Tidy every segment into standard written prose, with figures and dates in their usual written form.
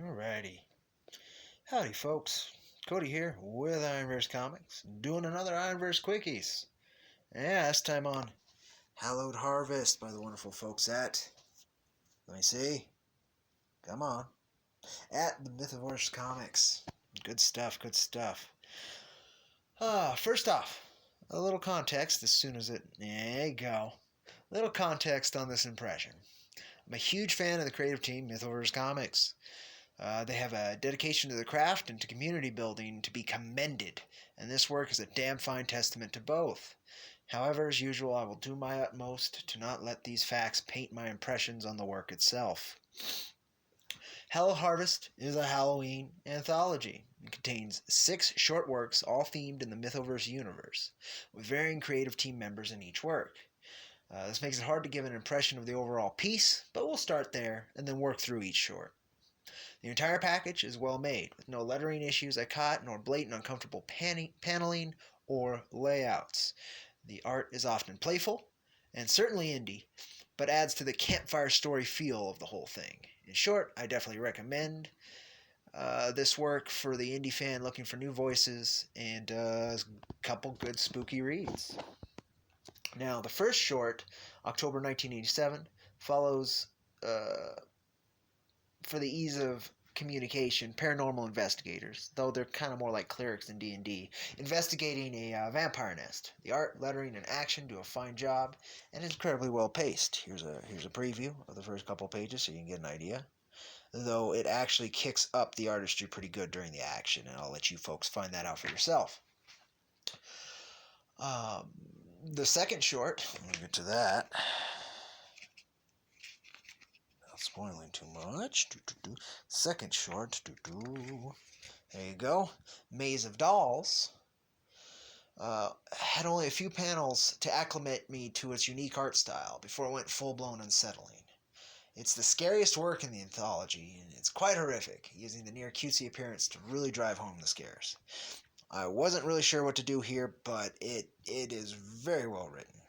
Alrighty. Howdy, folks. Cody here with IronVerse Comics, doing another IronVerse Quickies. Yeah, this time on Hallowed Harvest by the wonderful folks at, let me see, come on, at the Mythoverse Comics. Good stuff, good stuff. First off, a little context as soon as there you go. Little context on this impression. I'm a huge fan of the creative team, Mythoverse Comics. They have a dedication to the craft and to community building to be commended, and this work is a damn fine testament to both. However, as usual, I will do my utmost to not let these facts paint my impressions on the work itself. Hallowed Harvest is a Halloween anthology. It contains 6 short works, all themed in the Mythoverse universe, with varying creative team members in each work. This makes it hard to give an impression of the overall piece, but we'll start there and then work through each short. The entire package is well made, with no lettering issues I caught, nor blatant uncomfortable paneling or layouts. The art is often playful, and certainly indie, but adds to the campfire story feel of the whole thing. In short, I definitely recommend this work for the indie fan looking for new voices and a couple good spooky reads. Now, the first short, October 1987, follows... for the ease of communication, paranormal investigators, though they're kind of more like clerics in D&D, investigating a vampire nest. The art, lettering, and action do a fine job, and it's incredibly well paced. Here's a preview of the first couple pages so you can get an idea. Though it actually kicks up the artistry pretty good during the action, and I'll let you folks find that out for yourself. The second short, let me get to that. Spoiling too much. Second short. There you go. Maze of Dolls. Had only a few panels to acclimate me to its unique art style before it went full-blown unsettling. It's the scariest work in the anthology, and it's quite horrific, using the near cutesy appearance to really drive home the scares. I wasn't really sure what to do here, but it is very well written.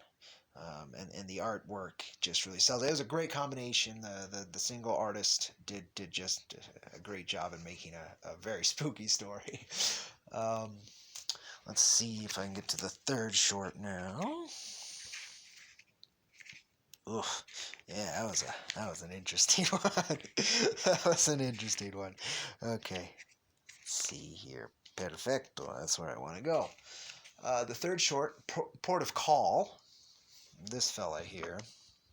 And the artwork just really sells. It was a great combination. The single artist did just a great job in making a very spooky story. Let's see if I can get to the third short now. Oof, yeah, that was an interesting one. That was an interesting one. Okay, let's see here. Perfecto. That's where I want to go. The third short, Port of Call. This fella here,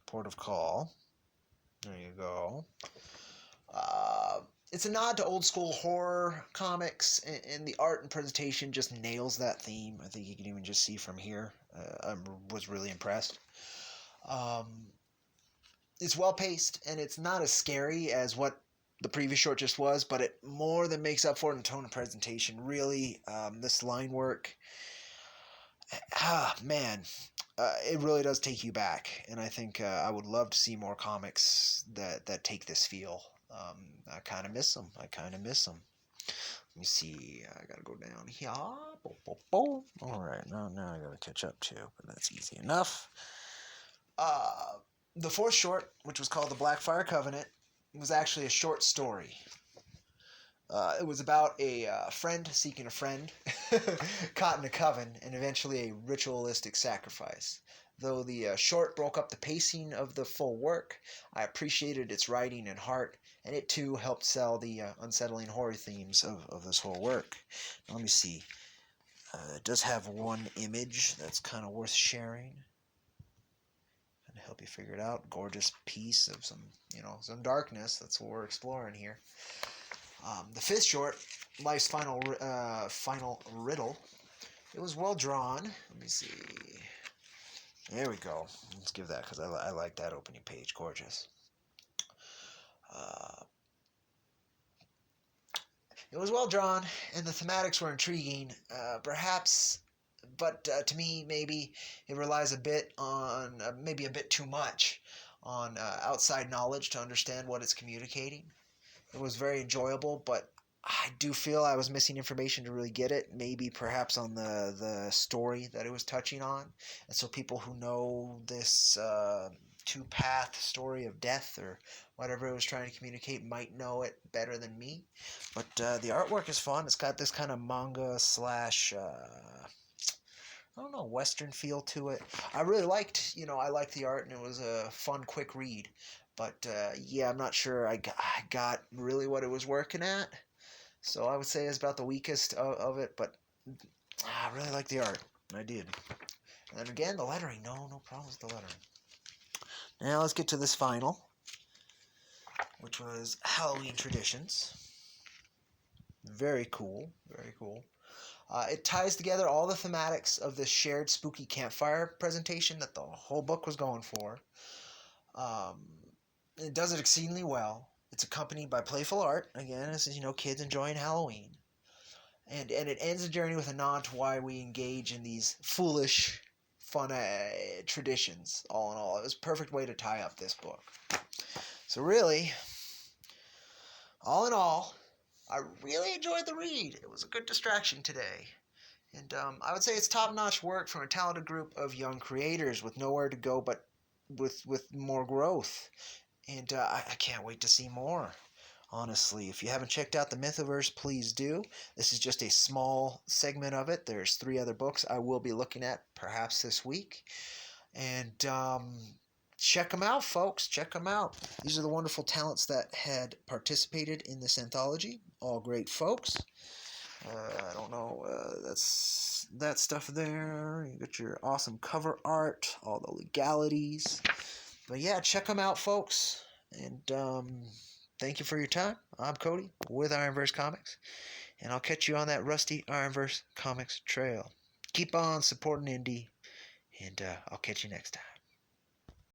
Port of Call. There you go. It's a nod to old school horror comics, and the art and presentation just nails that theme. I think you can even just see from here. I was really impressed. It's well paced, and it's not as scary as what the previous short just was, but it more than makes up for it in tone and presentation. Really, this line work, man. It really does take you back, and I think I would love to see more comics that take this feel. I kind of miss them. Let me see. I gotta go down here. All right, now I gotta catch up too, but that's easy enough. The fourth short, which was called the Blackfire Covenant, was actually a short story. It was about a friend seeking a friend, caught in a coven, and eventually a ritualistic sacrifice. Though the short broke up the pacing of the full work, I appreciated its writing and heart, and it too helped sell the unsettling horror themes of this whole work. Now, let me see. It does have one image that's kind of worth sharing. Kind of help you figure it out. Gorgeous piece of some darkness. That's what we're exploring here. The fifth short, Life's Final Riddle. It was well drawn. Let me see. There we go. Let's give that, because I like that opening page. Gorgeous. It was well drawn, and the thematics were intriguing. Perhaps, but to me, maybe it relies a bit on, maybe a bit too much on outside knowledge to understand what it's communicating. It was very enjoyable, but I do feel I was missing information to really get it. Maybe perhaps on the story that it was touching on. And so people who know this two-path story of death or whatever it was trying to communicate might know it better than me. But the artwork is fun. It's got this kind of manga slash I don't know, Western feel to it. I really liked, I liked the art, and it was a fun, quick read. But yeah, I'm not sure I got really what it was working at. So I would say it's about the weakest of it, but I really like the art. I did. And then again, the lettering. No problems with the lettering. Now let's get to this final, which was Halloween Traditions. Very cool. Very cool. It ties together all the thematics of this shared spooky campfire presentation that the whole book was going for. It does it exceedingly well. It's accompanied by playful art. Again, this is, kids enjoying Halloween. And it ends the journey with a nod to why we engage in these foolish, fun traditions, all in all. It was a perfect way to tie up this book. So really, all in all, I really enjoyed the read. It was a good distraction today. And I would say it's top-notch work from a talented group of young creators with nowhere to go but with more growth. And I can't wait to see more. Honestly, if you haven't checked out the Mythoverse, please do. This is just a small segment of it. There's 3 other books I will be looking at perhaps this week. And check them out, folks. Check them out. These are the wonderful talents that had participated in this anthology. All great folks. I don't know. That's that stuff there. You got your awesome cover art, all the legalities. But yeah, check them out, folks. And thank you for your time. I'm Cody with IronVerse Comics, and I'll catch you on that rusty IronVerse Comics trail. Keep on supporting indie, and I'll catch you next time.